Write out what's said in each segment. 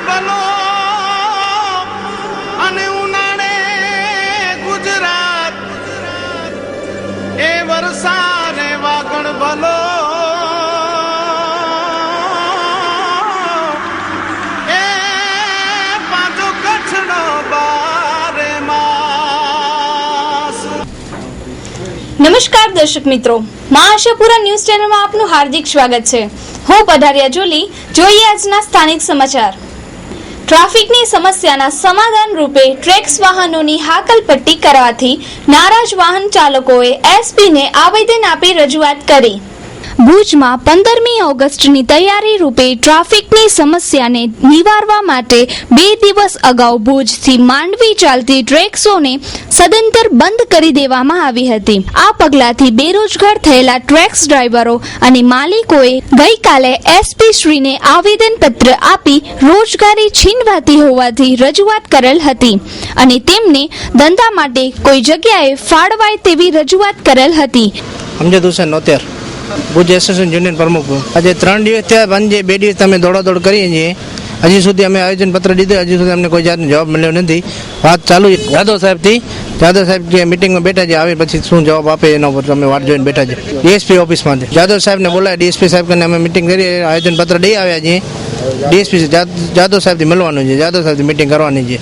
ભલો અને ઉનાળે ગુજરાત એ વરસાદ વાગણ ભલો એ પાછો કચ્છનો બારે માસ. નમસ્કાર દર્શક મિત્રો, મા આશાપુરા ન્યૂઝ ચેનલમાં આપનું હાર્દિક સ્વાગત છે. હું પધારિયા જોલી. જોઈએ આજના સ્થાનિક સમાચાર. ટ્રાફિકની સમસ્યાના સમાધાન રૂપે ટ્રેક્સ વાહનોની હાકલપટ્ટી કરવાથી નારાજ વાહન ચાલકોએ એસપીને આવેદન આપી રજૂઆત કરી. ભુજમાં 15મી ઓગસ્ટની તૈયારી રૂપે ટ્રાફિકની સમસ્યાને નિવારવા માટે 2 દિવસ અગાઉ ભુજથી માંડવી ચાલતી ટ્રેક્સોને સદંતર બંધ કરી દેવામાં આવી હતી. આ પગલાથી બેરોજગાર થયેલા ટ્રેક્સ ડ્રાઈવરો અને માલિકોએ ગઈકાલે એસપી શ્રીને આવેદનપત્ર આપી રોજગારી છીનવાતી હોવાથી રજૂઆત કરેલ હતી અને તેમને ધંધા માટે કોઈ જગ્યાએ ફાળવાય તેવી રજૂઆત કરેલ હતી. અમજદ હુસેન નોતેર, ભુજ એસોસિએશન યુનિયન પ્રમુખ. આજે 3 દિવસ થયા, બંધ 2 દિવસ અમે દોડાદોડ કરીએ છીએ. હજી સુધી અમે આયોજન પત્ર દીધું, હજી સુધી અમને કોઈ જાતનો જવાબ મળ્યો નથી. વાત ચાલુ જાદવ સાહેબથી. જાદવ સાહેબ જે મિટિંગમાં બેઠા છે, આવે પછી શું જવાબ આપે એના ઉપર અમે વાટ જોઈને બેઠા છે. ડીએસપી ઓફિસમાંથી જાદવ સાહેબને બોલાય, ડીએસપી સાહેબ કરીને અમે મિટિંગ કરી આયોજન પત્ર દઈ આવ્યા છીએ. ડીએસપી જાદવ સાહેબથી મળવાનું છે, જાદવ સાહેબથી મિટિંગ કરવાની છે.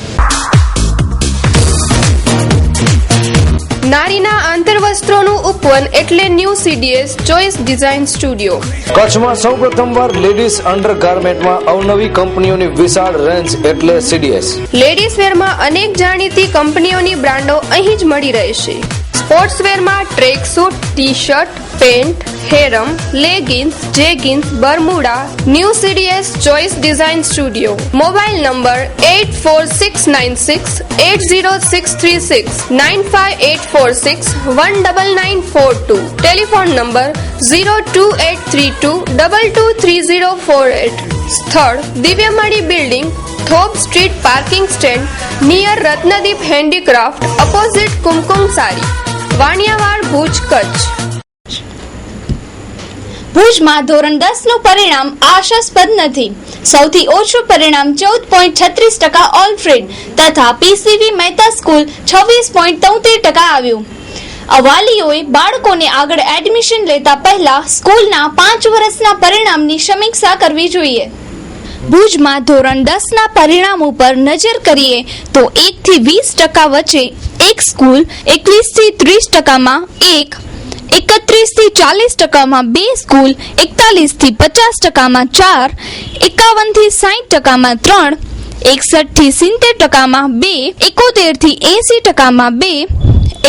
નારીના આંતરવસ્ત્રોનું ઉપવન એટલે new CDS choice design studio. કચ્છમાં સૌપ્રથમવાર લેડીઝ અંડરગાર્મેન્ટમાં અવનવી કંપનીઓની વિશાળ રેન્જ એટલે સીડીએસ. લેડીઝ વેરમાં અનેક જાણીતી કંપનીઓની બ્રાન્ડો અહીં જ મળી રહેશે. સ્પોર્ટ્સ વેરમાં track suit, T shirt, pant, harem, leggings, jeggings, Bermuda. New CDS choice design studio. Mobile number 8469680636 9584619942. Telephone number 02832223048. સ્થળ દિવ્યમણી બિલ્ડિંગ, થોપ street, parking stand near Ratnadeep handicraft, opposite Kumkum sari, Vaniyavad, Bhuj, Kutch. ભુજમાં ધોરણ 10 નું પરિણામ આશાસ્પદ નથી. સૌથી ઓછું પરિણામ 14.36% ઓલફ્રેડ તથા પીસીવી મહેતા સ્કૂલ 26.73% આવ્યું. વાલીઓએ બાળકોને આગળ એડમિશન લેતા પહેલા સ્કૂલના 5 વર્ષના પરિણામની સમીક્ષા કરવી જોઈએ. ભુજમાં ધોરણ 10 ના પરિણામ ઉપર નજર કરીએ તો 1 થી 20% વચ્ચે એક સ્કૂલ, 21 થી 30%માં 1, 31 થી 40%માં 2 સ્કૂલ, 41 થી 50%માં 4, 51 થી 60%માં 3, 61 થી 70%માં 2, 71 થી 80%માં 2,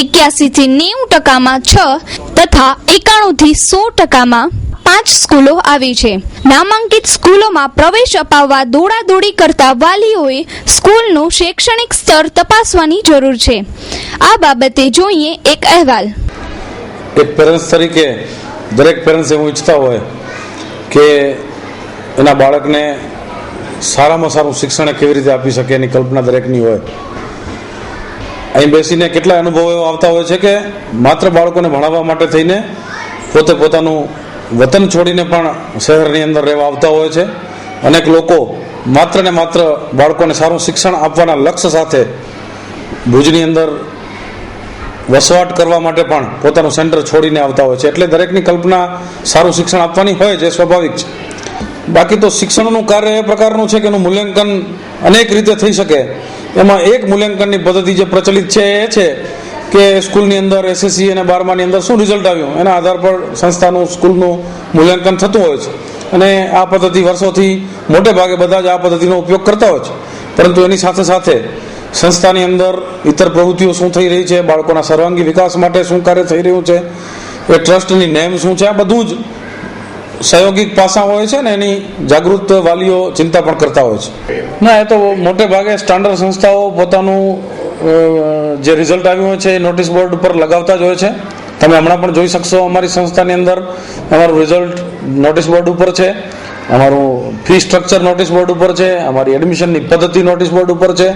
81 થી 90%માં 6 તથા 91 થી 100%માં 5 સ્કૂલો આવી છે. નામાંકિત સ્કૂલોમાં પ્રવેશ અપાવવા દોડાદોડી કરતા વાલીઓએ સ્કૂલનું શૈક્ષણિક સ્તર તપાસવાની જરૂર છે. આ બાબતે જોઈએ એક અહેવાલ. એક પેરેન્ટ્સ તરીકે દરેક પેરેન્ટ્સ એવું ઈચ્છતા હોય કે એના બાળકને સારામાં સારું શિક્ષણ કેવી રીતે આપી શકે એની કલ્પના દરેકની હોય. અહીં બેસીને કેટલા અનુભવો એવા આવતા હોય છે કે માત્ર બાળકોને ભણાવવા માટે થઈને પોતે પોતાનું વતન છોડીને પણ શહેરની અંદર રહેવા આવતા હોય છે. અનેક લોકો માત્ર ને માત્ર બાળકોને સારું શિક્ષણ આપવાના લક્ષ્ય સાથે ભુજની અંદર વસવાટ કરવા માટે પણ પોતાનું સેન્ટર છોડીને આવતા હોય છે. એટલે દરેકની કલ્પના સારું શિક્ષણ આપવાની હોય જે સ્વાભાવિક છે. બાકી તો શિક્ષણનું કાર્ય એ પ્રકારનું છે કે એનું મૂલ્યાંકન અનેક રીતે થઈ શકે. એમાં એક મૂલ્યાંકનની પદ્ધતિ જે પ્રચલિત છે એ છે કે સ્કૂલની અંદર એસએસસી અને 12માની અંદર શું રિઝલ્ટ આવ્યું એના આધાર પર સંસ્થાનું સ્કૂલનું મૂલ્યાંકન થતું હોય છે. અને આ પદ્ધતિ વર્ષોથી મોટે ભાગે બધા જ આ પદ્ધતિનો ઉપયોગ કરતા હોય છે. પરંતુ એની સાથે સાથે સંસ્થાની અંદર ઇતર પ્રવૃત્તિઓ શું થઈ રહી છે, બાળકોના સર્વાંગી વિકાસ માટે શું કાર્ય થઈ રહ્યું છે, એ ટ્રસ્ટની નેમ શું છે, આ બધું જ સહયોગિક પાસા હોય છે ને એની જાગૃત વાલીઓ ચિંતા પણ કરતા હોય છે. ના, એ તો મોટે ભાગે સ્ટાન્ડર્ડ સંસ્થાઓ પોતાનું જે રિઝલ્ટ આવ્યું હોય છે એ નોટિસ બોર્ડ ઉપર લગાવતા જ હોય છે. તમે હમણાં પણ જોઈ શકશો અમારી સંસ્થાની અંદર અમારું રિઝલ્ટ નોટિસ બોર્ડ ઉપર છે, અમારું ફી સ્ટ્રક્ચર નોટિસ બોર્ડ ઉપર છે, અમારી એડમિશનની પદ્ધતિ નોટિસ બોર્ડ ઉપર છે.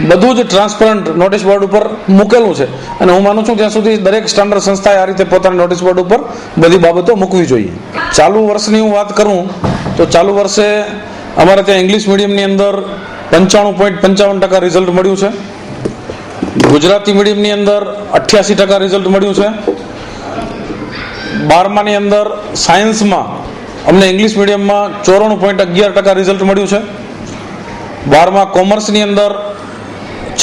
બધું જ ટ્રાન્સપરન્ટ નોટિસ બોર્ડ ઉપર મૂકેલું છે. અને હું માનું છું ત્યાં સુધી દરેક સ્ટાન્ડર્ડ સંસ્થાએ આ રીતે પોતાના નોટિસ બોર્ડ ઉપર બધી બાબતો મૂકવી જોઈએ. ચાલુ વર્ષની હું વાત કરું તો ચાલુ વર્ષે અમારે ત્યાં ઇંગ્લિશ મીડિયમની અંદર 95.55% રિઝલ્ટ મળ્યું છે. ગુજરાતી મીડિયમની અંદર 88% રિઝલ્ટ મળ્યું છે. 12માની અંદર સાયન્સમાં અમને ઇંગ્લિશ મીડિયમમાં 94.11% રિઝલ્ટ મળ્યું છે. 12મા કોમર્સની અંદર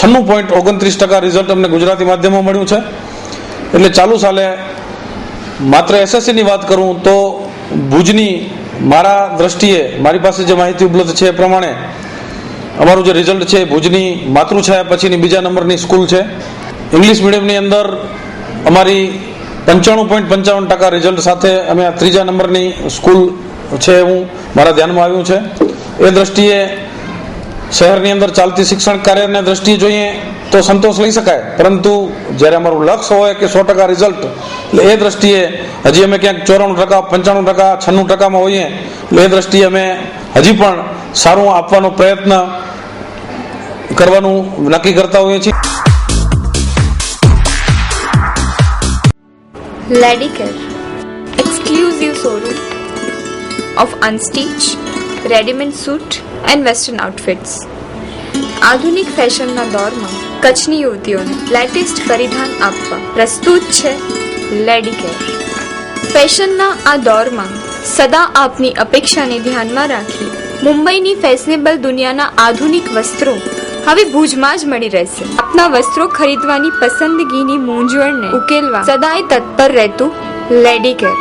96.29% રિઝલ્ટ અમને ગુજરાતી માધ્યમમાં મળ્યું છે. એટલે ચાલુ સાલે માત્ર એસએસસીની વાત કરું તો ભુજની મારા દ્રષ્ટિએ મારી પાસે જે માહિતી ઉપલબ્ધ છે એ પ્રમાણે અમારું જે રિઝલ્ટ છે ભુજની માતૃછાયા પછીની બીજા નંબરની સ્કૂલ છે. ઇંગ્લિશ મીડિયમની અંદર અમારી 95.55% રિઝલ્ટ સાથે અમે આ ત્રીજા નંબરની સ્કૂલ છે એવું મારા ધ્યાનમાં આવ્યું છે. એ દ્રષ્ટિએ શહેરની અંદર ચાલતી શિક્ષણ કાર્યની દ્રષ્ટિએ જોઈએ તો સંતોષ લઈ શકાય, પરંતુ જ્યારે અમારું લક્ષ્ય હોય કે 100% રિઝલ્ટ, એટલે એ દ્રષ્ટિએ હજી અમે ક્યાંક 94%, 95%, 96%માં હોઈએ, એટલે એ દ્રષ્ટિએ અમે હજી પણ સારું આપવાનો પ્રયત્ન કરવાનું નક્કી કરતા હોઈએ છીએ. Ladicare, exclusive showroom of unstitched, ready-made suit and western outfits. આધુનિક ફેશનના દોરમાં કચ્છની યુવતીઓને લેટેસ્ટ પરિધાન આપવા પ્રસ્તુત છે લેડીકેર. ફેશનના આ દોરમાં સદા આપની અપેક્ષાને ધ્યાનમાં રાખી મુંબઈની ફેશનેબલ દુનિયાના આધુનિક વસ્ત્રો હવે ભુજમાં જ મળી રહેશે. આપના વસ્ત્રો ખરીદવાની પસંદગીની મૂંઝવણને ઉકેલવા સદાય તત્પર રહેતું Ladycare.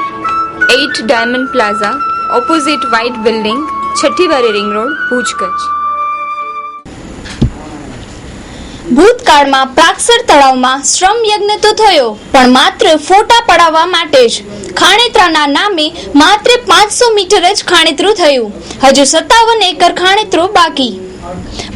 8 Diamond Plaza, opposite white building, Chhathibari ring road, Bhuj, Kutch. ભૂતકાળમાં પ્રાક્ષર તળાવમાં શ્રમ યજ્ઞ તો થયો, પણ માત્ર ફોટા પડાવવા માટે જ. ખાણેત્રાના નામે માત્ર 500 મીટર જ ખાણેતરું થયું. હજુ 57 એકર ખાણેતરું બાકી.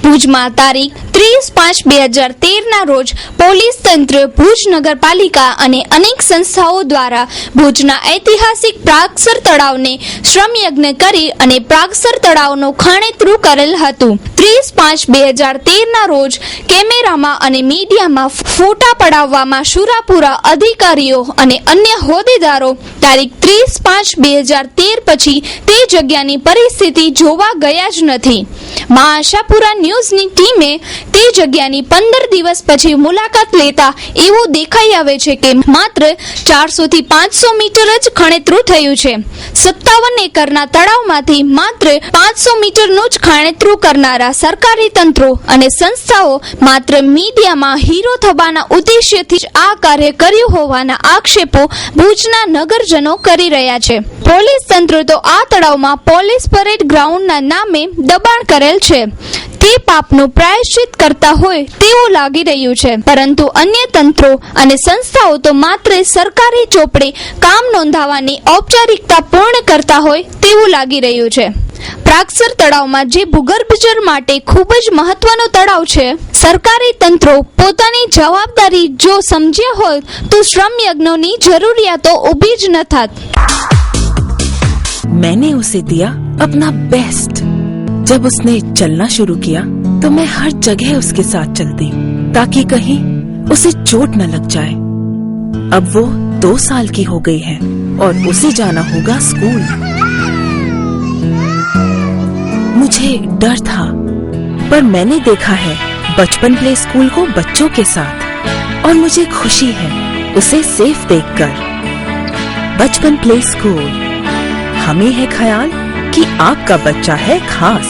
ભુજમાં તારીખ 30/5/2013 રોજ પોલીસ તંત્ર, ભુજ નગરપાલિકા અને અનેક સંસ્થાઓ દ્વારા ભુજના ઐતિહાસિક પ્રાગસર તળાવને શ્રમયજ્ઞ કરી અને પ્રાગસર તળાવનું ખાણેતરું કરેલ હતું. 30/5/2013 રોજ કેમેરામાં અને મીડિયામાં ફોટા પડાવવામાં શુરાપુરા અધિકારીઓ અને અન્ય હોદ્દેદારો તારીખ 30/5/2013 પછી તે જગ્યાની પરિસ્થિતિ જોવા ગયા જ નથી. મા આશાપુરા ન્યૂઝની ટીમે તે જગ્યાની 15 દિવસ પછી મુલાકાત લેતા એવું દેખાઈ આવે છે કે માત્ર 400 થી 500 મીટર જ ખાણેતરું થયું છે. 57 એકરના તળાવમાંથી માત્ર 500 મીટરનું જ ખાણેતરું કરનારા સરકારી તંત્રો અને સંસ્થાઓ માત્ર મીડિયામાં હીરો થવાના ઉદ્દેશ્યથી જ આ કાર્ય કર્યું હોવાના આક્ષેપો ભુજના નગરજનો કરી રહ્યા છે. પોલીસ તંત્ર તો આ તળાવમાં પોલીસ પરેડ ગ્રાઉન્ડના નામે દબાણ કરેલ છે. તે પાપનું પ્રાયશ્ચિત કરતા હોય તેવું લાગી રહ્યું છે, પરંતુ અન્ય તંત્રો અને સંસ્થાઓ તો માત્ર સરકારી ચોપડે કામ નોંધાવવાની ઔપચારિકતા પૂર્ણ કરતા હોય તેવું લાગી રહ્યું છે. પ્રાગસર તળાવમાં જે ભૂગર્ભજળ માટે ખૂબ જ મહત્વનો તળાવ છે, સરકારી તંત્રો પોતાની જવાબદારી જો સમજ્યા હોત તો શ્રમ યજ્ઞોની જરૂરિયાતો ઊભી જ ન થાત. मैंने उसे दिया अपना बेस्ट. जब उसने चलना शुरू किया तो मैं हर जगह उसके साथ चलती ताकि कहीं उसे चोट न लग जाए. अब वो 2 साल की हो गई है और उसे जाना होगा स्कूल. मुझे डर था, पर मैंने देखा है बचपन प्ले स्कूल को बच्चों के साथ, और मुझे खुशी है उसे सेफ देखकर. बचपन प्ले स्कूल, हमें है ख्याल कि आपका बच्चा है खास.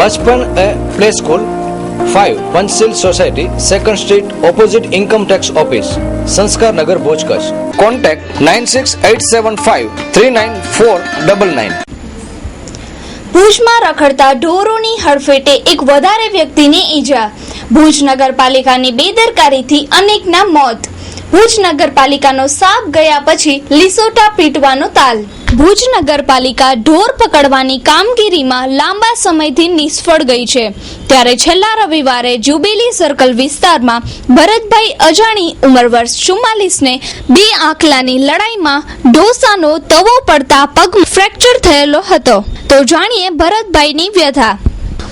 बचपन play school 5 Panchsheel society, 2nd street, opposite income tax office, संस्कार नगर, भुज, कच्छ. कॉन्टेक्ट 9687539499. ભુજમાં રખડતા ઢોરોની હડફેટે એક વધારે વ્યક્તિને ઈજા. ભુજ નગરપાલિકાની બેદરકારીથી અનેકના મોત. ભુજ નગરપાલિકાનો સાપ ગયા પછી લીસોટા પીટવાનો તાલ. ભુજ નગરપાલિકા ઢોર પકડવાની કામગીરીમાં લાંબા સમયથી નિષ્ફળ ગઈ છે. ત્યારે છેલ્લા રવિવારે જ્યુબિલી સર્કલ વિસ્તારમાં ભરતભાઈ અજાણી ઉંમર વર્ષ 44 ને 2 આંખલાની લડાઈમાં ઢોસાનો તવો પડતા પગ ફ્રેક્ચર થયેલો હતો. તો જાણીએ ભરતભાઈની વ્યથા.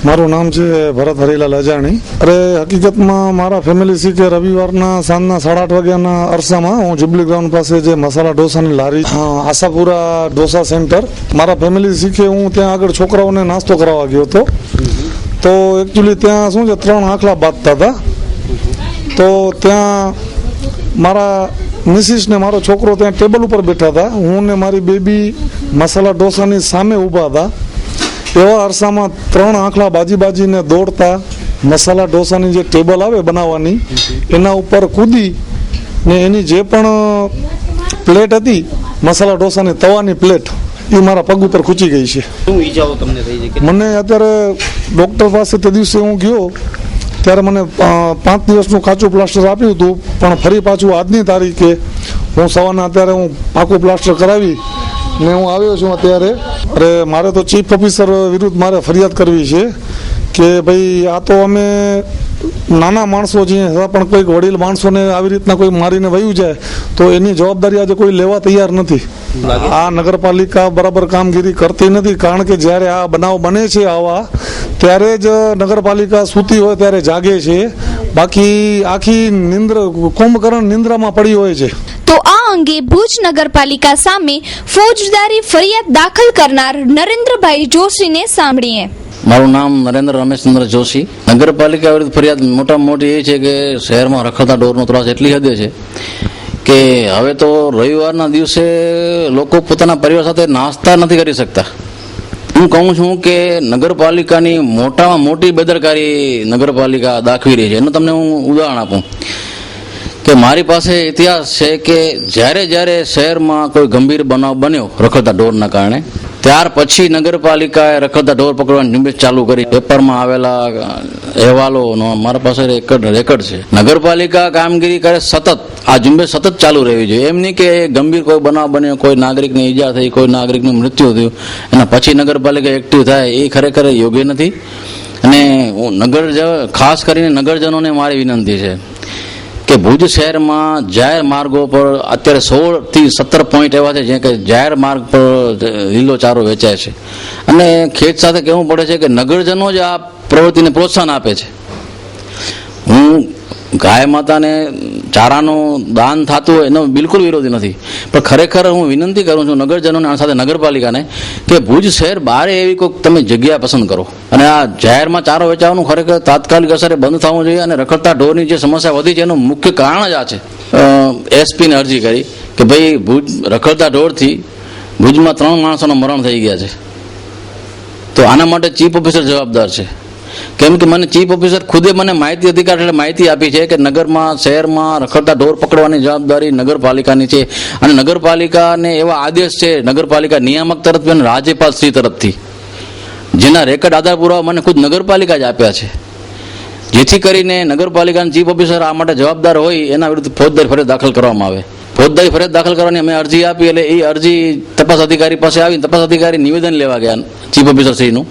મારું નામ છે ભરત હરિલાલ અજાણી. અરે હકીકતમાં મારા ફેમિલી સી કે રવિવારના સાંજના 8:30 વાગ્યાના અરસામાં હું જ્યુબલી ગ્રાઉન્ડ પાસે જે મસાલા ઢોસાની લારી આશાપુરા ઢોસા સેન્ટર, મારા ફેમિલી સી કે હું ત્યાં આગળ છોકરાઓને નાસ્તો કરાવવા ગયો હતો. તો એકચ્યુઅલી ત્યાં શું છે 3 આંખલા બાંધતા હતા. તો ત્યાં મારા મિસિસ ને મારો છોકરો ત્યાં ટેબલ ઉપર બેઠા હતા. હું ને મારી બેબી મસાલા ઢોસાની સામે ઊભા હતા. એવા અરસામાં 3 આંખલા બાજીને દોડતા મસાલા ઢોસાની જે ટેબલ આવે બનાવવાની એના ઉપર કૂદી ને એની જે પણ પ્લેટ હતી મસાલા ઢોસાની તવાની પ્લેટ એ મારા પગ ઉપર ખૂંચી ગઈ છે. શું ઈજાઓ તમને થઈ છે? મને અત્યારે ડૉક્ટર પાસે તે દિવસે હું ગયો ત્યારે મને 5 દિવસનું કાચું પ્લાસ્ટર આપ્યું હતું, પણ ફરી પાછું આજની તારીખે હું સવારના અત્યારે હું પાકું પ્લાસ્ટર કરાવી ને હું આવ્યો છું. અત્યારે અરે મારે તો ચીફ ઓફિસર વિરુદ્ધ મારે ફરિયાદ કરવી છે કે ભાઈ આ તો અમે નાના માણસો છીએ, પણ કોઈક વડીલ માણસોને આવી રીતના કોઈ મારીને વયું જાય તો એની જવાબદારી આજે કોઈ લેવા તૈયાર નથી. આ નગરપાલિકા બરાબર કામગીરી કરતી નથી, કારણ કે જ્યારે આ બનાવ બને છે આવા ત્યારે જ નગરપાલિકા સૂતી હોય ત્યારે જાગે છે, બાકી આખી કુંભકર્ણ નિંદ્રામાં પડી હોય છે. તો આ અંગે ભુજ નગરપાલિકા સામે ફોજદારી ફરિયાદ દાખલ કરનાર નરેન્દ્રભાઈ જોશીને સાંભળીએ. મારું નામ નરેન્દ્ર રમેશચંદ્ર જોશી. નગરપાલિકા વિરુદ્ધ ફરિયાદ મોટામાં મોટી એ છે કે શહેરમાં રખડતા ઢોરનો ત્રાસ એટલી હદે છે કે હવે તો રવિવારના દિવસે લોકો પોતાના પરિવાર સાથે નાસ્તા નથી કરી શકતા. હું કહું છું કે નગરપાલિકાની મોટામાં મોટી બેદરકારી નગરપાલિકા દાખવી રહી છે. એનું તમને હું ઉદાહરણ આપું કે મારી પાસે ઇતિહાસ છે કે જ્યારે શહેરમાં કોઈ ગંભીર બનાવ બન્યો રખડતા ઢોરના કારણે, ત્યાર પછી નગરપાલિકાએ રખડતા ઢોર પકડવાની ઝુંબેશ ચાલુ કરી. પેપરમાં આવેલા અહેવાલોનો મારા પાસે રેકર્ડ છે. નગરપાલિકા કામગીરી કરે સતત, આ ઝુંબેશ સતત ચાલુ રહેવી જોઈએ. એમ નહીં કે ગંભીર કોઈ બનાવ બન્યો, કોઈ નાગરિકને ઈજા થઈ, કોઈ નાગરિકનું મૃત્યુ થયું, એના પછી નગરપાલિકા એક્ટિવ થાય એ ખરેખર યોગ્ય નથી. અને ખાસ કરીને નગરજનોને મારી વિનંતી છે કે ભુજ શહેરમાં જાહેર માર્ગો પર અત્યારે 16 થી 17 પોઈન્ટ એવા છે જે કે જાહેર માર્ગ પર લીલો ચારો વેચાય છે. અને ખેત સાથે કહેવું પડે છે કે નગરજનો જ આ પ્રવૃત્તિને પ્રોત્સાહન આપે છે. હું ગાય માતાને ચારાનું દાન થતું હોય એનો બિલકુલ વિરોધી નથી, પણ ખરેખર હું વિનંતી કરું છું નગરજનોને અને સાથે નગરપાલિકાને કે ભુજ શહેર બહાર એવી કોઈક તમે જગ્યા પસંદ કરો અને આ જાહેરમાં ચારો વેચાવાનું ખરેખર તાત્કાલિક અસરે બંધ થવું જોઈએ. અને રખડતા ઢોરની જે સમસ્યા વધી છે એનું મુખ્ય કારણ જ આ છે. એસપીને અરજી કરી કે ભાઈ ભુજ રખડતા ઢોરથી ભુજમાં 3 માણસોના મરણ થઈ ગયા છે, તો આના માટે ચીફ ઓફિસર જવાબદાર છે. કેમ કે મને ચીફ ઓફિસર ખુદે મને માહિતી અધિકાર એટલે માહિતી આપી છે કે નગરમાં શહેરમાં રખડતા ઢોર પકડવાની જવાબદારી નગરપાલિકાની છે. અને નગરપાલિકાને એવા આદેશ છે નગરપાલિકા નિયામક તરફથી અને રાજ્યપાલ શ્રી તરફથી, જેના રેકર્ડ આધાર પુરાવા મને ખુદ નગરપાલિકા જ આપ્યા છે. જેથી કરીને નગરપાલિકાના ચીફ ઓફિસર આ માટે જવાબદાર હોય એના વિરુદ્ધ ફોજદારી ફરિયાદ દાખલ કરવામાં આવે. ફોજદારી ફરિયાદ દાખલ કરવાની અમે અરજી આપી એટલે એ અરજી તપાસ અધિકારી પાસે આવી. તપાસ અધિકારી નિવેદન લેવા ગયા ચીફ ઓફિસર શ્રીનું.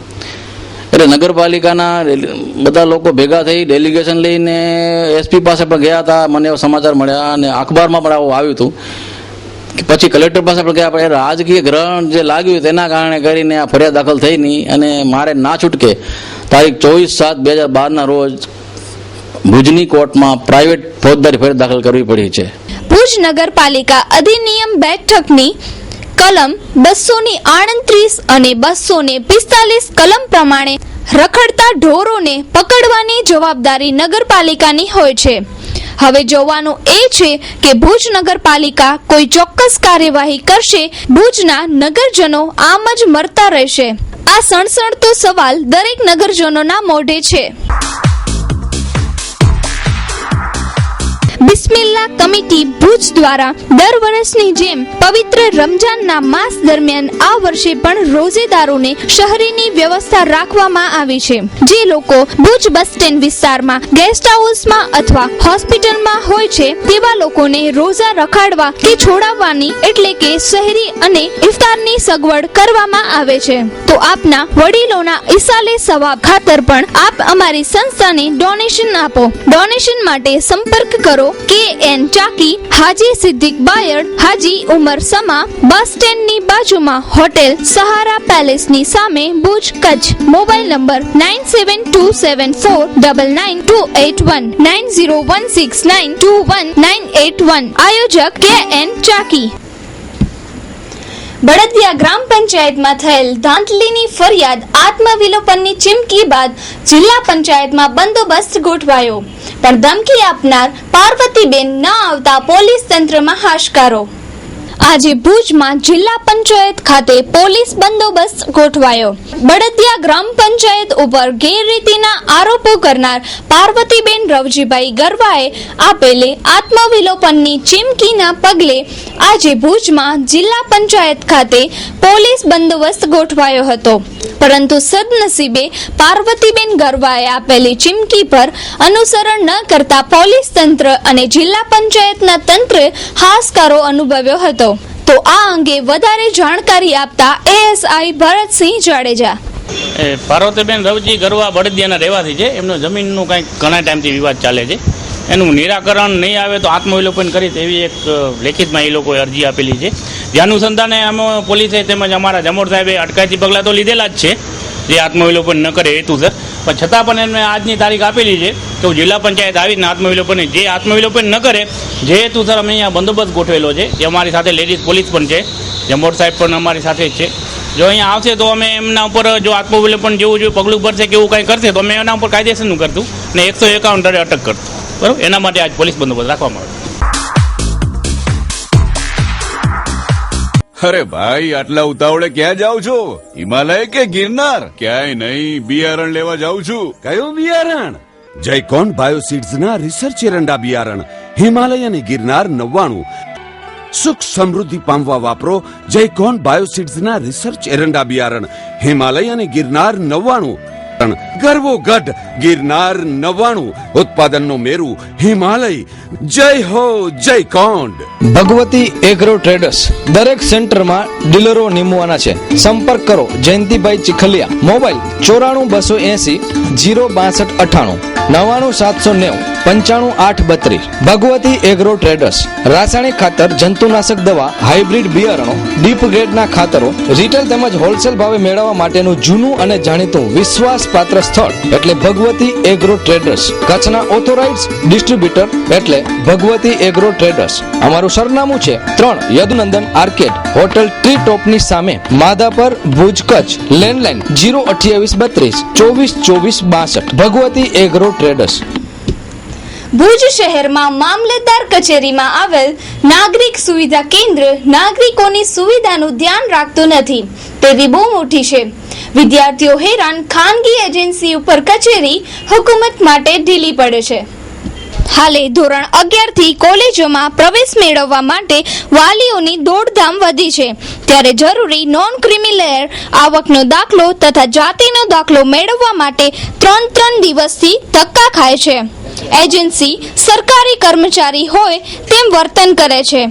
એટલે નગરપાલિકાના બધા લોકો ભેગા થઈ ડેલિગેશન લઈને એસપી પાસે પણ ગયા હતા. મને એવા સમાચાર મળ્યા અને અખબારમાં પણ આવું આવ્યું હતું. પછી કલેક્ટર પાસે પણ ગયા, પણ રાજકીય ગ્રહણ જે લાગ્યું તેના કારણે કરીને આ ફરિયાદ દાખલ થઈ નહીં. અને મારે ના છૂટકે તારીખ 24/7/2012 રોજ ભુજની કોર્ટમાં પ્રાઇવેટ ફોજદારી ફરિયાદ દાખલ કરવી પડી છે. ભુજ નગરપાલિકા અધિનિયમ બેઠકની કલમ 238 અને 245 કલમ પ્રમાણે રખડતા ઢોરોને પકડવાની જવાબદારી નગરપાલિકાની હોય છે. હવે જોવાનું એ છે કે ભુજ નગરપાલિકા કોઈ ચોક્કસ કાર્યવાહી કરશે, ભુજના નગરજનો આમ જ મરતા રહેશે. આ સણસણતો સવાલ દરેક નગરજનોના મોઢે છે. બિસ્મિલ્લા કમિટી ભુજ દ્વારા દર વર્ષની જેમ પવિત્ર રમજાનના માસ દરમિયાન આ વર્ષે પણ રોજેદારોને શહેરીની વ્યવસ્થા રાખવામાં આવી છે. જે લોકો ભુજ બસ સ્ટેન્ડ વિસ્તારમાં ગેસ્ટ હાઉસમાં અથવા હોસ્પિટલમાં હોય છે તેવા લોકોને રોજા રખાડવા કે છોડાવવાની એટલે કે શહેરી અને ઇફતારની સગવડ કરવામાં આવે છે. તો આપના વડીલોના ઇસાલે સવાબ ખાતર પણ આપ અમારી સંસ્થાને ડોનેશન આપો. ડોનેશન માટે સંપર્ક કરો KN ચાકી, હાજી સિદ્દીક બાયડ, હાજી ઉમર સમા, બસ સ્ટેન્ડની બાજુમાં હોટેલ સહારા પેલેસની સામે, ભુજ, કચ્છ. Mobile number 9727499281 9016921981. આયોજક KN ચાકી. બળદિયા ગ્રામ પંચાયતમાં થયેલ ધાંધલીની ફરિયાદ આત્મવિલોપનની ચીમકી બાદ જિલ્લા પંચાયતમાં બંદોબસ્ત ગોઠવાયો, પણ ધમકી આપનાર પાર્વતીબેન ન આવતા પોલીસ તંત્રમાં હાશકારો. આજે ભુજમાં જિલ્લા પંચાયત ખાતે પોલીસ બંદોબસ્ત ગોઠવાયો. બળદિયા ગ્રામ પંચાયત ઉપર ગેરરીતિના આરોપો કરનાર પાર્વતીબેન રવજીભાઈ ગરવાએ આપેલી આત્મવિલોપનની ચીમકીના પગલે આજે ભુજમાં જિલ્લા પંચાયત ખાતે પોલીસ બંદોબસ્ત ગોઠવાયો હતો, પરંતુ સદનસીબે પાર્વતીબેન ગરવાએ આપેલી ચીમકી પર અનુસરણ ન કરતા પોલીસ તંત્ર અને જિલ્લા પંચાયતના તંત્રે હાશકારો અનુભવ્યો હતો. તો આ અંગે વધારે જાણકારી આપતા ASI ભરતસિંહ જાડેજા. પાર્વતીબેન રવજી ગરવા બળદિયાના રહેવાસી છે. એમનો જમીનનું કંઈક ઘણા ટાઈમથી વિવાદ ચાલે છે. એનું નિરાકરણ નહીં આવે તો આત્મવિલોપન કરી એવી એક લેખિતમાં એ લોકોએ અરજી આપેલી છે. જે અનુસંધાને અમે પોલીસે તેમજ અમારા જમોર સાહેબે અટકાયતી પગલાં તો લીધેલા જ છે જે આત્મવિલોપન ન કરે હેતુસર, પણ છતાં પણ એમને આજની તારીખ આપેલી છે કે જિલ્લા પંચાયત આવીને આત્મવિલોપન ન કરે જે હેતુસર અમે અહીંયા બંદોબસ્ત ગોઠવેલો છે. જે અમારી સાથે લેડીઝ પોલીસ પણ છે, જમોર સાહેબ પણ અમારી સાથે જ છે. જો અહીંયા આવશે તો અમે એમના ઉપર જો આત્મવિલોપન જેવું પગલું ભરશે કે એવું કંઈ કરશે તો અમે એના ઉપર કાયદેસરનું કરતું ને 151 અટક કરતું. બરાબર, એના માટે આજ પોલીસ બંદોબસ્ત રાખવામાં આવે. અરે ભાઈ, આટલા ઉતાવળે ક્યાં જાવ છો? હિમાલય કે ગિરનાર? ક્યાંય નહીં, બિયારણ લેવા જાઉં છું. કયું બિયારણ? જયકોન બાયોસીડ્સ ના રિસર્ચ એરંડા બિયારણ. હિમાલય અને ગિરનાર 99. સુખ સમૃદ્ધિ પામવા વાપરો જયકોન બાયોસીડ્સ ના રિસર્ચ એરંડા બિયારણ. હિમાલય અને ગિરનાર 99. ગરવો ગઢ ગિરનાર 99. ઉત્પાદનનો મેરુ હિમાલય. જય હો જય કોંડ. ભગવતી એગ્રો ટ્રેડર્સ દરેક સેન્ટરમાં ડીલરો નિમવાના છે. સંપર્ક કરો Jayantibhai Chikhaliya. Mobile 94 280 06298 99790 95 832. Bhagwati agro traders રાસાયણિક ખાતર, જંતુનાશક દવા, હાઇબ્રિડ બિયારણો, ડીપ ગ્રેડના ખાતરો, રિટેલ તેમજ હોલસેલ ભાવે મેળવવા માટેનું જૂનું અને જાણીતું વિશ્વાસપાત્ર સ્થળ એટલે ભગવતી એગ્રો ટ્રેડર્સ. કચ્છના ઓથોરાઇઝ્ડ ડિસ્ટ્રીબ્યુટર એટલે ભગવતી એગ્રો ટ્રેડર્સ. અમારું સરનામું છે 3 યદુનંદન આર્કેડ, હોટલ ટ્રી ટોપની સામે, Madhapar, Bhuj, Kutch. Landline 02832 24 24 62. Bhagwati agro traders. Bhuj શહેરમાં મામલતદાર કચેરીમાં આવેલ નાગરિક સુવિધા કેન્દ્ર નાગરિકોની સુવિધાનું ધ્યાન રાખતું નથી તેવી બૂમ ઉઠી છે. વિદ્યાર્થીઓ હેરાન, ખાનગી એજન્સી ઉપર કચેરી હુકુમત માટે ઢીલી પડે છે. હાલે ધોરણ 11 થી કોલેજોમાં પ્રવેશ મેળવવા માટે વાલીઓની દોડધામ વધી છે, ત્યારે જરૂરી નોન ક્રિમિનલ આવકનો દાખલો તથા જાતિનો દાખલો મેળવવા માટે 3 દિવસથી ધક્કા ખાય છે. એજન્સી સરકારી કર્મચારી હોય તેમ વર્તન કરે છે.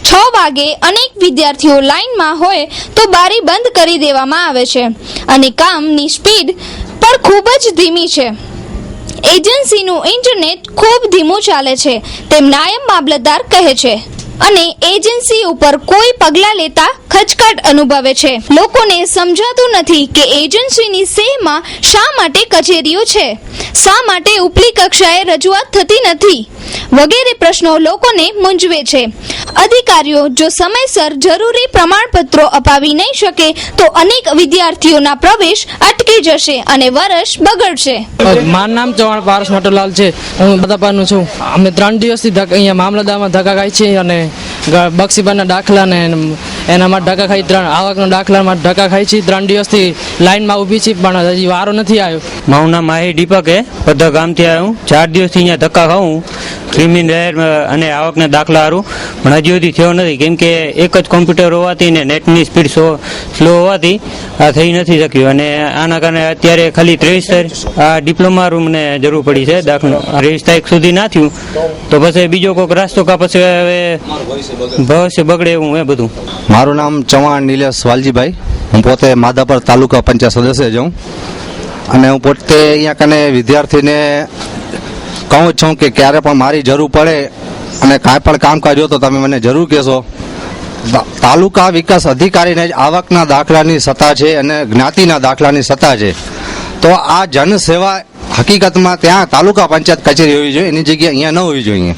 6 વાગે અનેક વિદ્યાર્થીઓ લાઇનમાં હોય તો બારી બંધ કરી દેવામાં આવે છે અને કામની સ્પીડ પણ ખૂબ જ ધીમી છે. એજન્સીનું ઇન્ટરનેટ ખૂબ ધીમું ચાલે છે તેમ નાયબ મામલતદાર કહે છે અને એજન્સી ઉપર કોઈ પગલાં લેતા ખચકાટ અનુભવે છે. લોકોને સમજાતું નથી કે એજન્સીની સેવામાં શા માટે કચેરીઓ છે, શા માટે ઉપલી કક્ષાએ રજૂઆત થતી નથી વગેરે પ્રશ્નો લોકોને મૂંઝવે છે. અધિકારીઓ જો સમયસર જરૂરી પ્રમાણપત્રો અપાવી નહીં શકે તો અનેક વિદ્યાર્થીઓના પ્રવેશ અટકી જશે અને વર્ષ બગડશે. મારું નામ ચૌહાણ પારસ મટોલાલ છે. હું બદાપાનું છું. અમે 3 દિવસથી અહીંયા મામલતદારમાં ધક્કા ખાઈ છીએ અને બક્ષીબાના દાખલા ને એના માટે ધક્કા ખાઈ, 3 આવકના દાખલામાં ધક્કા ખાઈ છીએ. 3 દિવસથી લાઈનમાં ઊભી છીએ પણ હજી વારો નથી આવ્યો. મારું નામ માહી દીપક હે, બધા ગામથી આવ્યો. 4 દિવસથી અહીંયા ધક્કા ખાઉં ક્રિમિનલ અને આવકના દાખલા સારું પણ હજી સુધી થયો નથી, કેમ કે એક જ કોમ્પ્યુટર હોવાથી ને નેટની સ્પીડ સ્લો હોવાથી આ થઈ નથી શક્યું. અને આના કારણે અત્યારે ખાલી 23 તારીખ આ ડિપ્લોમા રૂમને જરૂર પડી છે દાખલો. 23 તારીખ સુધી ના થયું તો પછી બીજો કોઈક રસ્તો કા પછી હવે ભવિષ્ય બગડે એવું એ બધું. મારું નામ ચૌહાણ નિલેશ વાલજીભાઈ, હું પોતે માધાપર તાલુકા પંચાયત સદસ્ય છું અને હું પોતે અહીંયા કને વિદ્યાર્થીને કહું જ છું કે ક્યારે પણ મારી જરૂર પડે અને કાંઈ પણ કામકાજ હોય તો તમે મને જરૂર કહેશો. તાલુકા વિકાસ અધિકારીને જ આવકના દાખલાની સત્તા છે અને જ્ઞાતિના દાખલાની સત્તા છે, તો આ જનસેવા હકીકતમાં ત્યાં તાલુકા પંચાયત કચેરી હોવી જોઈએ, એની જગ્યાએ અહીંયા ન હોવી જોઈએ.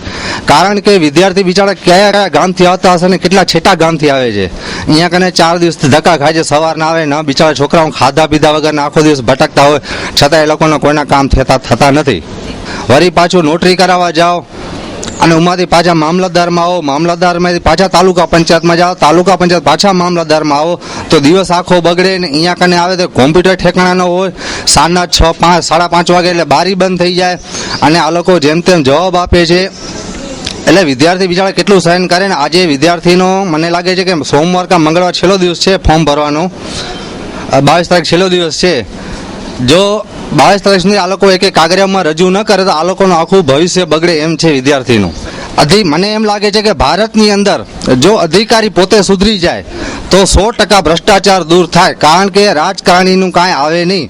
કારણ કે વિદ્યાર્થી બિચારા કયા કયા ગામથી આવતા હશે ને કેટલા છેટા ગામથી આવે છે. અહીંયા કને 4 દિવસ ધક્કા ખાય છે, સવારના આવે ને બિચારા છોકરાઓ ખાધા પીધા વગર આખો દિવસ ભટકતા હોય છતાં એ લોકોને કોઈના કામ થતા નથી. વળી પાછું નોટરી કરાવવા જાઓ અને ઉમાંથી પાછા મામલતદારમાં આવો, મામલતદારમાંથી પાછા તાલુકા પંચાયતમાં જાઓ, તાલુકા પંચાયત પાછા મામલતદારમાં આવો તો દિવસ આખો બગડે. ને અહીંયા કને આવે તો કોમ્પ્યુટર ઠેકાણા ન હોય, સાંજના 6, 5, 5:30 વાગે એટલે બારી બંધ થઈ જાય અને આ લોકો જેમ તેમ જવાબ આપે છે. એટલે વિદ્યાર્થી બિચારા કેટલું સહન કરે ને. આજે વિદ્યાર્થીનો મને લાગે છે કે સોમવાર કા મંગળવાર છેલ્લો દિવસ છે ફોર્મ ભરવાનો, 22 તારીખ છેલ્લો દિવસ છે. જો 22 તારીખ સુધી આ લોકો એક કાગળિયામાં રજૂ ન કરે તો આ લોકોનું આખું ભવિષ્ય બગડે એમ છે વિદ્યાર્થીનું. મને એમ લાગે છે કે ભારતની અંદર જો અધિકારી પોતે સુધરી જાય તો 100% ભ્રષ્ટાચાર દૂર થાય, કારણ કે રાજકારણીનું કાંઈ આવે નહીં.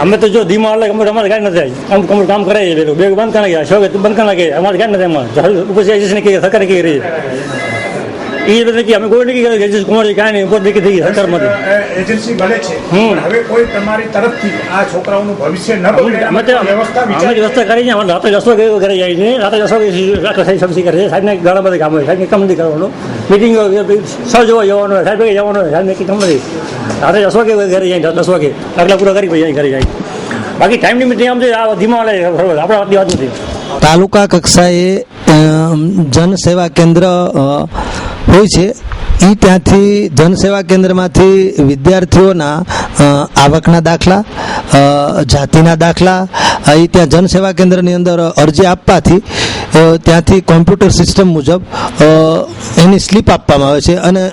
અમે તો જો ધીમા એટલે અમારે કાંઈ નથી આવી કામ કરાય બે બંધ કરી ગયા શોખ બંધ કરી નાખે અમારે કાંઈ નથી એમાં ઉપસ્થિત કે સરકારે કહી રહી એ બધું કે અમે કોઈ નહીં કીધું કુમાર કાંઈ નહીં ઉપર દેખી થઈ સરકારમાંથી એજન્સી બને છે. હવે કોઈ તમારી તરફથી આ છોકરાઓનું ભવિષ્ય ન બગડે અમે વ્યવસ્થા કરી છે. રાતે 10 વાગે ઘરે જાય છે, રાતે 10 વાગે સબસી કરે છે. સાહેબને ઘણા બધા કામ હોય, સાહેબને કામ નથી કરવાનું, મિટિંગ સર જોવા જવાનું હોય, સાહેબ જવાનું હોય, સાહેબને કામ નથી. રાતે 10 વાગે ઘરે જાય, 10 વાગે આગલા પૂરા કરી પછી ઘરે જાય. બાકી ટાઈમની મિટિંગ આમ આ ધીમા આપણા વાત નથી. તાલુકા કક્ષાએ જનસેવા કેન્દ્ર હોય છે, એ ત્યાંથી જનસેવા કેન્દ્રમાંથી વિદ્યાર્થીઓના આવકના દાખલા, જાતિના દાખલા એ ત્યાં જનસેવા કેન્દ્રની અંદર અરજી આપવાથી ત્યાંથી કોમ્પ્યુટર સિસ્ટમ મુજબ એની સ્લીપ આપવામાં આવે છે અને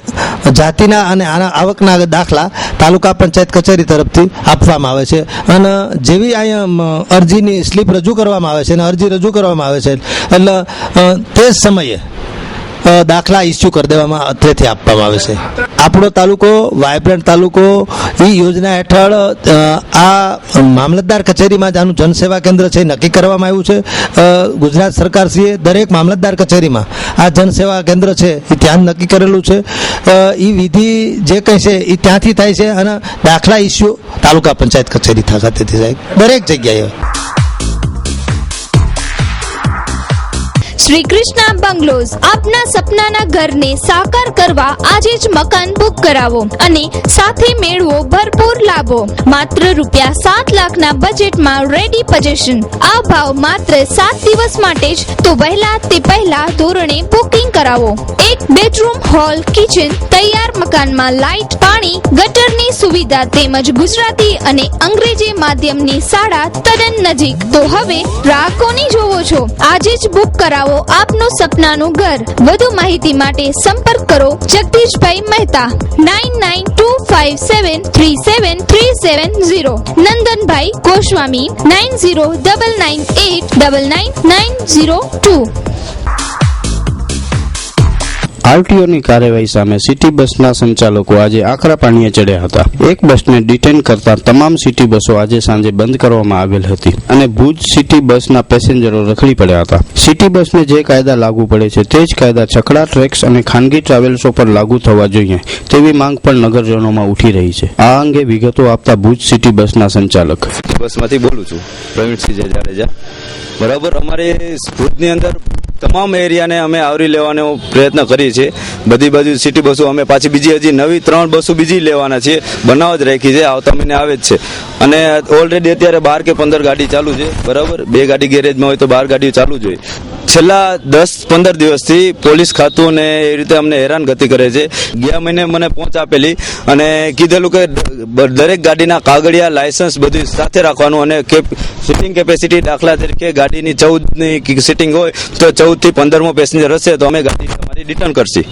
જાતિના અને આના આવકના દાખલા તાલુકા પંચાયત કચેરી તરફથી આપવામાં આવે છે. અને જેવી અહીંયા અરજીની સ્લીપ રજૂ કરવામાં આવે છે અને અરજી રજૂ કરવામાં આવે છે એટલે તે જ સમયે દાખલા ઇસ્યુ કરી દેવામાં અત્રેથી આપવામાં આવે છે. આપણો તાલુકો વાયબ્રન્ટ તાલુકો એ યોજના હેઠળ આ મામલતદાર કચેરીમાં જ આનું જનસેવા કેન્દ્ર છે નક્કી કરવામાં આવ્યું છે. ગુજરાત સરકારશ્રીએ દરેક મામલતદાર કચેરીમાં આ જનસેવા કેન્દ્ર છે એ ત્યાં નક્કી કરેલું છે. એ વિધિ જે કંઈ છે એ ત્યાંથી થાય છે અને દાખલા ઇસ્યુ તાલુકા પંચાયત કચેરી ખાતેથી થાય દરેક જગ્યાએ. શ્રી કૃષ્ણા બંગલોઝ આપના સપનાના ઘરને સાકાર કરવા આજે જ મકાન બુક કરાવો અને સાથે મેળવો ભરપૂર લાભો. માત્ર ₹7 લાખના બજેટમાં રેડી પોઝિશન. આ ભાવ માત્ર 7 દિવસ માટે જ, તો વહેલા તે પહેલા ધોરણે બુકિંગ કરાવો. એક બેડરૂમ, હોલ, કિચન તૈયાર મકાનમાં લાઇટ, પાણી, ગટરની સુવિધા તેમજ ગુજરાતી અને અંગ્રેજી માધ્યમની શાળા તદ્દન નજીક. તો હવે રાહ કોની જોવો છો? આજે જ બુક કરાવો આપનું સપનાનું ઘર. વધુ માહિતી માટે સંપર્ક કરો જગદીશભાઈ મહેતા 9925737370, નંદનભાઈ ગોસ્વામી 909998999902. આરટીઓની કાર્યવાહી સામે સિટી બસના સંચાલકો આજે આકરા પાણીએ ચડ્યા હતા. એક બસને ડિટેન કરતા તમામ સિટી બસો આજે સાંજે બંધ કરવામાં આવેલ હતી અને ભુજ સિટી બસના પેસેન્જરો રખડી પડ્યા હતા. સિટી બસને જે કાયદા લાગુ પડે છે તે જ કાયદા છકડા, ટ્રેક્સ અને ખાનગી ટ્રાવેલ્સો પર લાગુ થવા જોઈએ તેવી માંગ પણ નગરજનોમાં ઉઠી રહી છે. આ અંગે વિગતો આપતા ભુજ સિટી બસના સંચાલક બસમાંથી બોલું છું, પ્રવીણસિંહ જાડેજા. બરાબર, અમારે ભુજની અંદર તમામ એરિયાને અમે આવરી લેવાનો પ્રયત્ન કરીએ છીએ. બધી બાજુ સિટી બસો અમે પાછી બીજી હજી નવી 3 બસો બીજી લેવાના છીએ, બનાવ જ રાખી છે, આવતા મહિને આવે જ છે. અને ઓલરેડી અત્યારે 12 કે 15 ગાડી ચાલુ છે, બરાબર. 2 ગાડી ગેરેજમાં હોય તો 12 ગાડીઓ ચાલુ જ હોય. છેલ્લા 10-15 દિવસથી પોલીસ ખાતું ને એ રીતે અમને હેરાનગતિ કરે છે. ગયા મહિને મને પહોંચ આપેલી અને કીધેલું કે દરેક ગાડીના કાગળિયા, લાયસન્સ બધું સાથે રાખવાનું અને સિટિંગ કેપેસિટી દાખલા તરીકે ગાડીની 14ની સિટિંગ હોય તો 14 થી 15મો પેસેન્જર હશે તો અમે ગાડી તમારી રિટર્ન કરશી.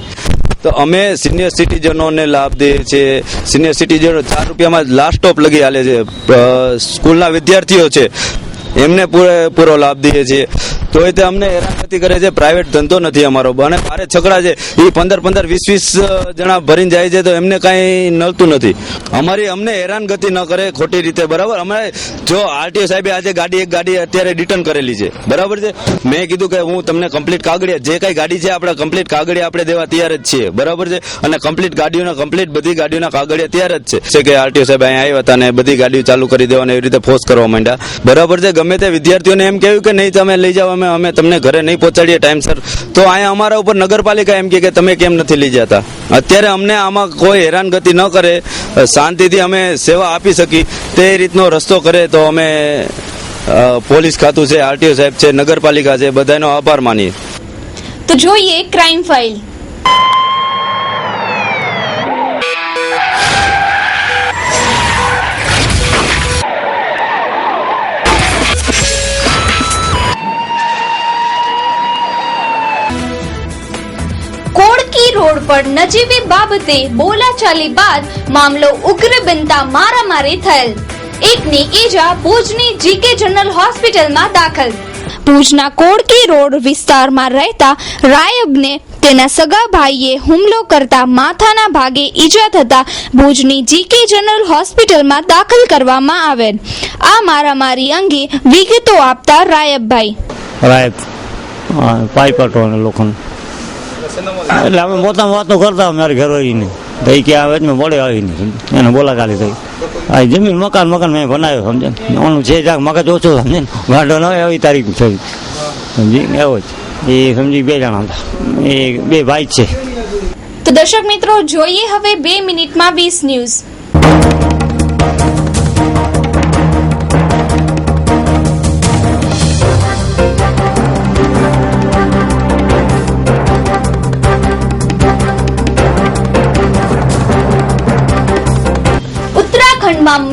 તો અમે સિનિયર સિટીઝનોને લાભ દઈએ છીએ. સિનિયર સિટીઝનો 4 રૂપિયામાં લાસ્ટ સ્ટોપ લગી હાલે છે. સ્કૂલના વિદ્યાર્થીઓ છે એમને પૂરો લાભ દઈએ છીએ. તો એ અમને હેરાનગતિ કરે છે. પ્રાઇવેટ ધંધો નથી અમારો. અને મારે છકડા છે એ 15-20 જણા ભરીને જાય છે તો એમને કાંઈ નડતું નથી. અમને હેરાનગતિ ન કરે ખોટી રીતે, બરાબર. અમે જો આરટીઓ સાહેબે આજે એક ગાડી અત્યારે રિટર્ન કરેલી છે, બરાબર છે. મેં કીધું કે હું તમને કમ્પ્લીટ કાગળિયા જે કાંઈ ગાડી છે આપણે કમ્પ્લીટ કાગળિયા આપણે દેવા તૈયાર જ છીએ, બરાબર છે. અને બધી ગાડીઓના કાગળિયા તૈયાર જ છે કે આરટીઓ સાહેબ અહીંયા આવ્યા હતા અને બધી ગાડીઓ ચાલુ કરી દેવાને એવી રીતે ફોર્સ કરવા માંડ્યા, બરાબર છે. ગમે તે વિદ્યાર્થીઓને એમ કહ્યું કે નહીં તમે લઈ જાઓ, અમે તમને ઘરે નહીં પહોંચાડીએ ટાઈમસર, તો અહીંયા અમારા ઉપર નગરપાલિકા એમ કે તમે કેમ નથી લઈ જતા. અત્યારે અમને આમાં કોઈ હેરાનગતિ ન કરે, શાંતિથી અમે સેવા આપી શકી તે રીતનો રસ્તો કરે તો અમે પોલીસ ખાતું છે, આરટીઓ સાહેબ છે, નગરપાલિકા છે, બધાનો આભાર માનીએ. તો જોઈએ ક્રાઇમ ફાઇલ. રોડ પર નજીવી બાબતે બોલાચાલી બાદ મામલો ઉગ્ર બનતા મારામારી થયેલ. એકની ઈજા ભુજની જીકે જનરલ હોસ્પિટલમાં દાખલ. ભુજના કોડકી રોડ વિસ્તારમાં રહેતા રાયબને તેના સગા ભાઈએ હુમલો કરતા માથાના ભાગે ઈજા થતા ભુજની જીકે જનરલ હોસ્પિટલમાં દાખલ કરવામાં આવેલ. આ મારામારી અંગે વિગતો આપતા રાયબ પાઇપટો અને લોકોને એટલે અમે પોતામાં વાતો કરતા મારી ઘર આવીને ભાઈ કે આવે મેં મળે આવીને એને બોલાચાલી થઈ. આ જમીન મકાન મેં બનાવ્યો, સમજે ને. ઓનું છે જાક મગજ ઓછો, સમજે ને. વાંધો ન હોય આવી તારીખ થઈ, સમજી એવો જ. એ સમજી 2 જણા હતા, એ 2 ભાઈ છે. તો દર્શક મિત્રો, જોઈએ હવે 2 મિનિટમાં 20 ન્યૂઝ.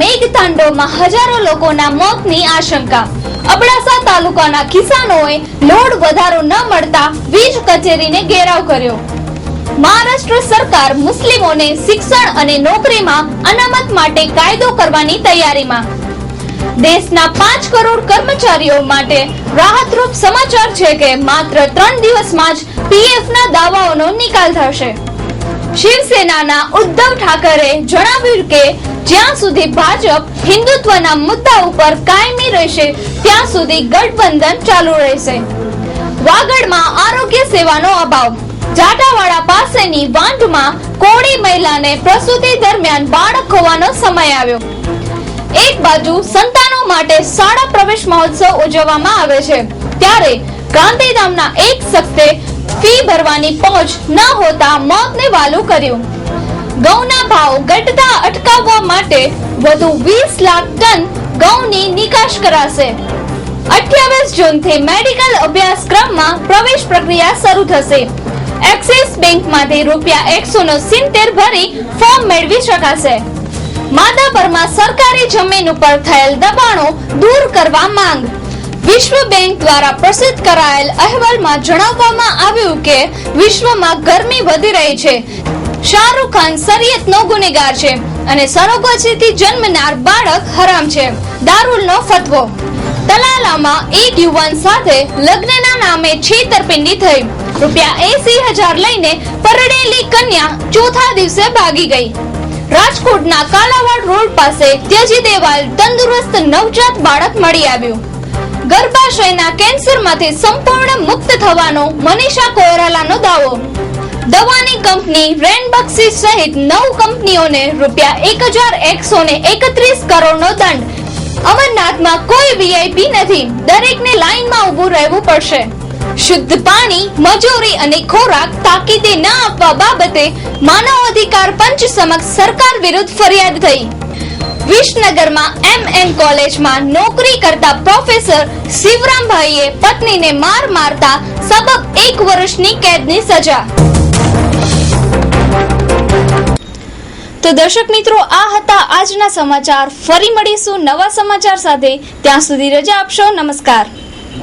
મેઘતાંડવમાં હજારો લોકોના મોતની આશંકા. અબડાસા તાલુકાના કિસાનોએ લોડ વધારો ન મળતા વીજ કચેરીને ઘેરાવ કર્યો. મહારાષ્ટ્ર સરકાર મુસ્લિમોને શિક્ષણ અને નોકરીમાં અનામત માટે કાયદો કરવાની તૈયારીમાં. દેશના 5 કરોડ કર્મચારીઓ માટે રાહતરૂપ સમાચાર છે કે માત્ર 3 દિવસમાં જ પીએફના દાવાઓનો નિકાલ થશે. શિવસેનાના ઉદ્ધવ ઠાકરે જણાવ્યું કે જ્યાં સુધી ભાજપ હિન્દુત્વના મુદ્દા ઉપર કાયમી રહેશે ત્યાં સુધી ગઠબંધન ચાલુ રહેશે. વાગડમાં આરોગ્ય સેવાનો અભાવ. જાટાવાડા પાસેની વાંઢમાં કોળી મહિલાને પ્રસૂતિ દરમિયાન બાળક ખોવાનો સમય આવ્યો. એક બાજુ સંતાનો માટે શાળા પ્રવેશ મહોત્સવ ઉજવવામાં આવે છે, ત્યારે ગાંધીધામના એક શખ્સે ફી ભરવાની પહોંચ ન હોતા મોતને વાલું કર્યું. ઘઉંના ભાવ ઘટતા અટકાવવા માટે વધુ 20 લાખ ટન ઘઉંની નિકાસ કરાશે. 28 જૂનથી મેડિકલ અભ્યાસક્રમમાં પ્રવેશ પ્રક્રિયા શરૂ થશે. એક્સિસ બેંકમાંથી ₹170 ભરી ફોર્મ મેળવી શકાશે. માધાપરમાં સરકારી જમીન ઉપર થયેલ દબાણો દૂર કરવા માંગ. વિશ્વ બેંક દ્વારા પ્રસિદ્ધ કરાયેલ અહેવાલમાં જણાવવામાં આવ્યું કે વિશ્વમાં ગરમી વધી રહી છે. શાહરૂખ ખાન શરીયતનો ગુનેગાર છે અને સરોગસીથી જન્મનાર બાળક હરામ છે. દારૂલનો ફતવો. તલાલામાં એક યુવાન સાથે લગ્નના નામે છેતરપિંડી થઈ. ₹80,000 લઈને પરણેલી કન્યા ચોથા દિવસે ભાગી ગઈ. રાજકોટના કાલાવાડ રોડ પાસે ત્યજી દેવાયેલ તંદુરસ્ત નવજાત બાળક મળી આવ્યું. ગર્ભાશયના કેન્સરમાંથી સંપૂર્ણ મુક્ત થવાનો મનીષા કોયરાલાનો દાવો. દવાની કંપની રેનબક્સી સહિત 9 કંપનીઓને ₹1,131 કરોડનો દંડ. અમરનાથમાં કોઈ વીઆઈપી નથી, દરેકને લાઈનમાં ઊભું રહેવું પડશે. શુદ્ધ પાણી, મજૂરી અને ખોરાક તાકીદે ન આપવા બાબતે માનવ અધિકાર પંચ સમક્ષ સરકાર વિરુદ્ધ ફરિયાદ થઈ. વિસનગરમાં MM કોલેજમાં નોકરી કરતા પ્રોફેસર શિવરામભાઈએ પત્નીને મારતા સબબ 1 વર્ષની કેદની સજા. તો દર્શક મિત્રો, આ હતા આજના સમાચાર. ફરી મળીશું નવા સમાચાર સાથે. ત્યાં સુધી રજા આપશો. નમસ્કાર.